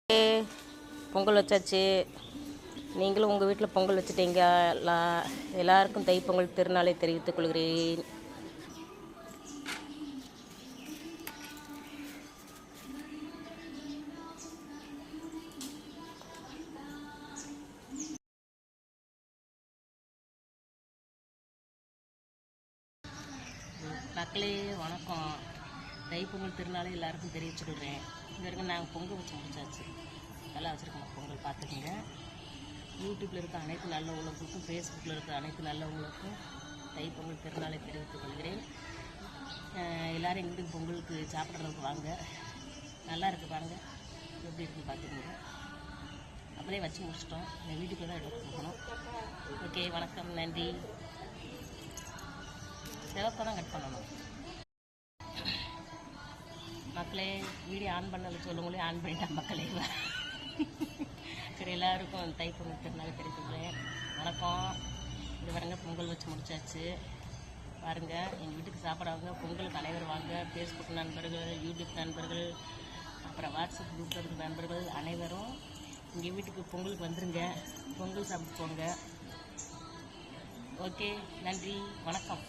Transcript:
பொங்கல் வச்சாச்சு. நீங்களும் உங்கள் வீட்டில் பொங்கல் வச்சுட்டீங்க. எல்லாருக்கும் தைப்பொங்கல் திருநாளை தெரிவித்துக் கொள்கிறேன். மக்களே வணக்கம். தைப்பொங்கல் திருநாளை எல்லாருக்கும் தெரிவிச்சுக்கிறேன். இது வரைக்கும் நாங்கள் பொங்கல் வச்சு முடிச்சாச்சு. நல்லா வச்சுருக்கோம் பொங்கல், பார்த்துக்கோங்க. யூடியூப்பில் இருக்க அனைத்து நல்லவங்களுக்கும், ஃபேஸ்புக்கில் இருக்க அனைத்து நல்லவங்களுக்கும் தைப்பொங்கல் திருநாளை தெரிவித்துக் கொள்கிறேன். எல்லோரும் எங்கள் வீட்டுக்கு பொங்கலுக்கு சாப்பிட்றதுக்கு வாங்க. நல்லா இருக்குது பாருங்க, எப்படி இருக்குன்னு பார்த்துக்கோங்க. அப்படியே வச்சு முடிச்சிட்டோம். எங்கள் வீட்டுக்கு தான் எடுத்து போகணும். ஓகே, வணக்கம், நன்றி. சிவப்பை தான் கட் பண்ணணும். மக்களே, வீடியோ ஆன் பண்ணல சொல்லுங்களே, ஆன் பண்ணிட்டேன் மக்களே. சரி, எல்லாருக்கும் தைப்பொங்கல் திருநாள் தெரிவித்துக்கிறேன். வணக்கம். இது வரங்க பொங்கல் வச்சு முடிச்சாச்சு. பாருங்கள், எங்கள் வீட்டுக்கு சாப்பிட்றவங்க பொங்கலுக்கு அனைவரும் வாங்க. ஃபேஸ்புக் நண்பர்கள், யூடியூப் நண்பர்கள், அப்புறம் வாட்ஸ்அப் குரூப்பில் இருக்கிற நண்பர்கள் அனைவரும் எங்கள் வீட்டுக்கு பொங்கலுக்கு வந்துருங்க. பொங்கல் சாப்பிட்டு போங்க. ஓகே, நன்றி, வணக்கம்.